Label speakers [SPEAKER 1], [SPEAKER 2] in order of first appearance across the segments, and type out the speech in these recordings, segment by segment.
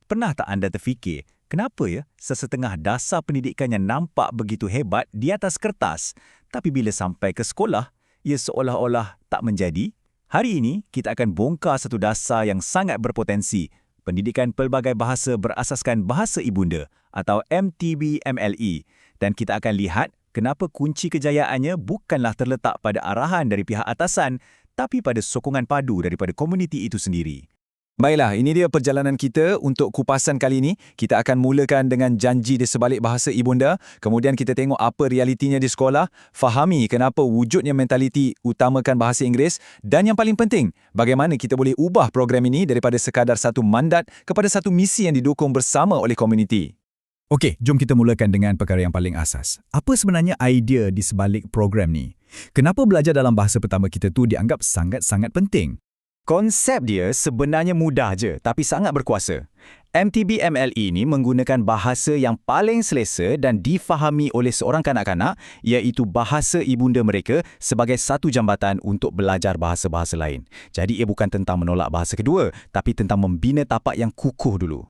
[SPEAKER 1] Pernah tak anda terfikir, kenapa sesetengah dasar pendidikan yang nampak begitu hebat di atas kertas, tapi bila sampai ke sekolah, ia seolah-olah tak menjadi? Hari ini, kita akan bongkar satu dasar yang sangat berpotensi, pendidikan pelbagai bahasa berasaskan bahasa ibunda atau MTB-MLE, dan kita akan lihat kenapa kunci kejayaannya bukanlah terletak pada arahan dari pihak atasan, tapi pada sokongan padu daripada komuniti itu sendiri. Baiklah, ini dia perjalanan kita untuk kupasan kali ini. Kita akan mulakan dengan janji di sebalik bahasa ibunda, kemudian kita tengok apa realitinya di sekolah, fahami kenapa wujudnya mentaliti utamakan bahasa Inggeris, dan yang paling penting, bagaimana kita boleh ubah program ini daripada sekadar satu mandat kepada satu misi yang didukung bersama oleh komuniti. Okey, jom kita mulakan dengan perkara yang paling asas. Apa sebenarnya idea di sebalik program ni? Kenapa belajar dalam bahasa pertama kita tu dianggap sangat-sangat penting? Konsep dia sebenarnya mudah je, tapi sangat berkuasa. MTB-MLE ini menggunakan bahasa yang paling selesa dan difahami oleh seorang kanak-kanak, iaitu bahasa ibunda mereka sebagai satu jambatan untuk belajar bahasa-bahasa lain. Jadi ia bukan tentang menolak bahasa kedua, tapi tentang membina tapak yang kukuh dulu.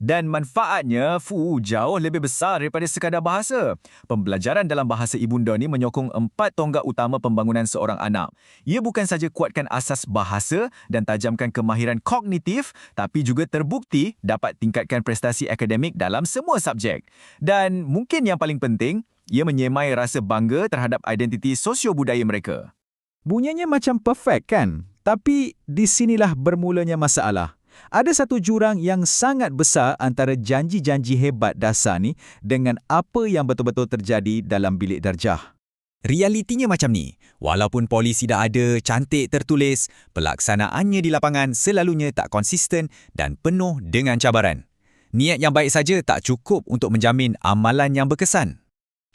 [SPEAKER 1] Dan manfaatnya jauh lebih besar daripada sekadar bahasa. Pembelajaran dalam bahasa ibunda ni menyokong 4 tonggak utama pembangunan seorang anak. Ia bukan saja kuatkan asas bahasa dan tajamkan kemahiran kognitif, tapi juga terbukti dapat tingkatkan prestasi akademik dalam semua subjek. Dan mungkin yang paling penting, ia menyemai rasa bangga terhadap identiti sosio-budaya mereka. Bunyinya macam perfect kan? Tapi di sinilah bermulanya masalah. Ada satu jurang yang sangat besar antara janji-janji hebat dasar ni dengan apa yang betul-betul terjadi dalam bilik darjah. Realitinya macam ni. Walaupun polisi dah ada, cantik tertulis, pelaksanaannya di lapangan selalunya tak konsisten dan penuh dengan cabaran. Niat yang baik saja tak cukup untuk menjamin amalan yang berkesan.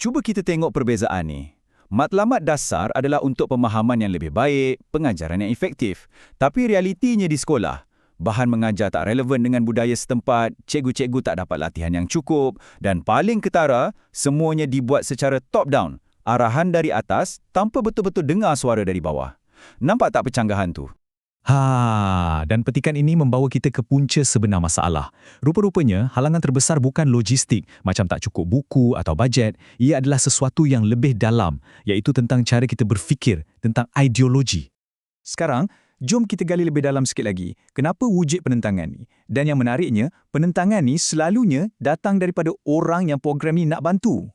[SPEAKER 1] Cuba kita tengok perbezaan ni. Matlamat dasar adalah untuk pemahaman yang lebih baik, pengajaran yang efektif. Tapi realitinya di sekolah, bahan mengajar tak relevan dengan budaya setempat, cikgu-cikgu tak dapat latihan yang cukup, dan paling ketara, semuanya dibuat secara top-down, arahan dari atas tanpa betul-betul dengar suara dari bawah. Nampak tak percanggahan tu? Dan petikan ini membawa kita ke punca sebenar masalah. Rupa-rupanya, halangan terbesar bukan logistik, macam tak cukup buku atau bajet. Ia adalah sesuatu yang lebih dalam, iaitu tentang cara kita berfikir, tentang ideologi. Sekarang, jom kita gali lebih dalam sikit lagi. Kenapa wujud penentangan ni? Dan yang menariknya, penentangan ni selalunya datang daripada orang yang program ni nak bantu.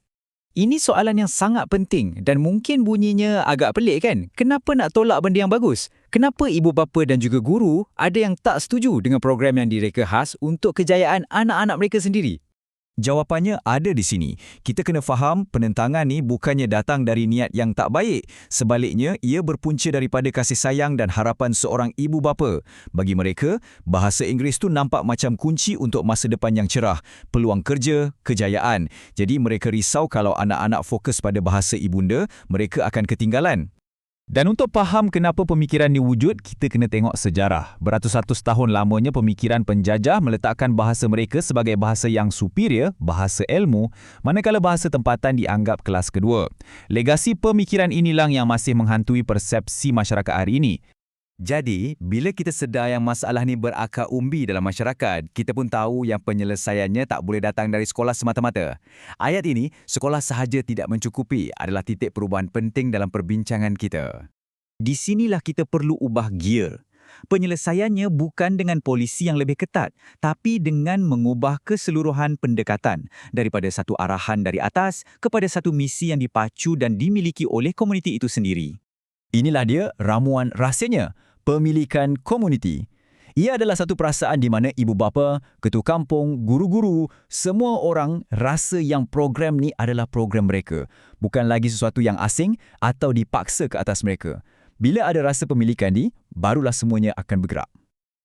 [SPEAKER 1] Ini soalan yang sangat penting dan mungkin bunyinya agak pelik kan? Kenapa nak tolak benda yang bagus? Kenapa ibu bapa dan juga guru ada yang tak setuju dengan program yang direka khas untuk kejayaan anak-anak mereka sendiri? Jawapannya ada di sini. Kita kena faham penentangan ni bukannya datang dari niat yang tak baik. Sebaliknya, ia berpunca daripada kasih sayang dan harapan seorang ibu bapa. Bagi mereka, bahasa Inggeris tu nampak macam kunci untuk masa depan yang cerah, peluang kerja, kejayaan. Jadi mereka risau kalau anak-anak fokus pada bahasa ibunda, mereka akan ketinggalan. Dan untuk faham kenapa pemikiran ini wujud, kita kena tengok sejarah. Beratus-ratus tahun lamanya pemikiran penjajah meletakkan bahasa mereka sebagai bahasa yang superior, bahasa ilmu, manakala bahasa tempatan dianggap kelas kedua. Legasi pemikiran inilah yang masih menghantui persepsi masyarakat hari ini. Jadi, bila kita sedar yang masalah ni berakar umbi dalam masyarakat, kita pun tahu yang penyelesaiannya tak boleh datang dari sekolah semata-mata. Ayat ini, sekolah sahaja tidak mencukupi, adalah titik perubahan penting dalam perbincangan kita. Di sinilah kita perlu ubah gear. Penyelesaiannya bukan dengan polisi yang lebih ketat, tapi dengan mengubah keseluruhan pendekatan daripada satu arahan dari atas kepada satu misi yang dipacu dan dimiliki oleh komuniti itu sendiri. Inilah dia ramuan rahsianya, pemilikan komuniti. Ia adalah satu perasaan di mana ibu bapa, ketua kampung, guru-guru, semua orang rasa yang program ni adalah program mereka. Bukan lagi sesuatu yang asing atau dipaksa ke atas mereka. Bila ada rasa pemilikan ni, barulah semuanya akan bergerak.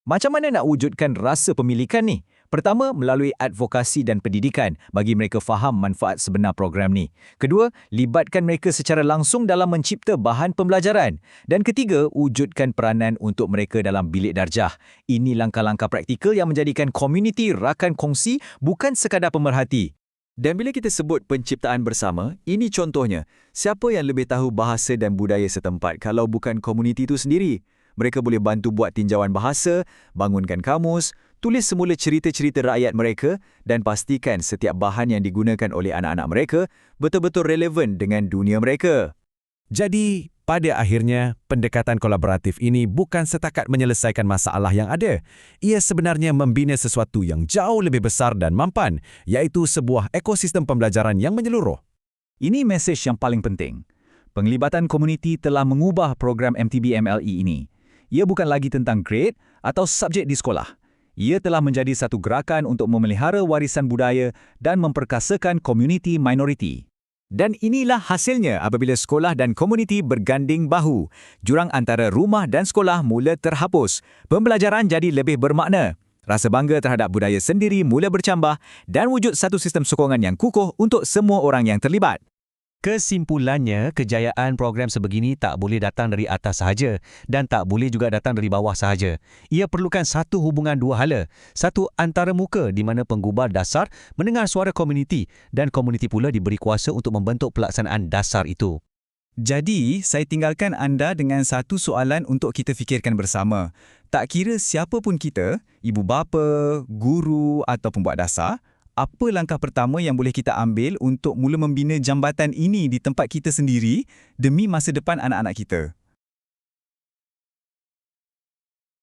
[SPEAKER 1] Macam mana nak wujudkan rasa pemilikan ni? Pertama, melalui advokasi dan pendidikan bagi mereka faham manfaat sebenar program ni. Kedua, libatkan mereka secara langsung dalam mencipta bahan pembelajaran. Dan ketiga, wujudkan peranan untuk mereka dalam bilik darjah. Ini langkah-langkah praktikal yang menjadikan komuniti rakan kongsi bukan sekadar pemerhati. Dan bila kita sebut penciptaan bersama, ini contohnya. Siapa yang lebih tahu bahasa dan budaya setempat kalau bukan komuniti itu sendiri? Mereka boleh bantu buat tinjauan bahasa, bangunkan kamus, Tulis semula cerita-cerita rakyat mereka dan pastikan setiap bahan yang digunakan oleh anak-anak mereka betul-betul relevan dengan dunia mereka.
[SPEAKER 2] Jadi, pada akhirnya, pendekatan kolaboratif ini bukan setakat menyelesaikan masalah yang ada. Ia sebenarnya membina sesuatu yang jauh lebih besar dan mampan, iaitu sebuah ekosistem pembelajaran yang menyeluruh.
[SPEAKER 1] Ini mesej yang paling penting. Penglibatan komuniti telah mengubah program MTB MLE ini. Ia bukan lagi tentang grade atau subjek di sekolah. Ia telah menjadi satu gerakan untuk memelihara warisan budaya dan memperkasakan komuniti minoriti. Dan inilah hasilnya apabila sekolah dan komuniti berganding bahu. Jurang antara rumah dan sekolah mula terhapus. Pembelajaran jadi lebih bermakna. Rasa bangga terhadap budaya sendiri mula bercambah dan wujud satu sistem sokongan yang kukuh untuk semua orang yang terlibat.
[SPEAKER 3] Kesimpulannya, kejayaan program sebegini tak boleh datang dari atas sahaja dan tak boleh juga datang dari bawah sahaja. Ia perlukan satu hubungan dua hala, satu antarmuka di mana penggubal dasar mendengar suara komuniti dan komuniti pula diberi kuasa untuk membentuk pelaksanaan dasar itu.
[SPEAKER 1] Jadi, saya tinggalkan anda dengan satu soalan untuk kita fikirkan bersama. Tak kira siapa pun kita, ibu bapa, guru atau pembuat dasar, apa langkah pertama yang boleh kita ambil untuk mula membina jambatan ini di tempat kita sendiri demi masa depan anak-anak kita?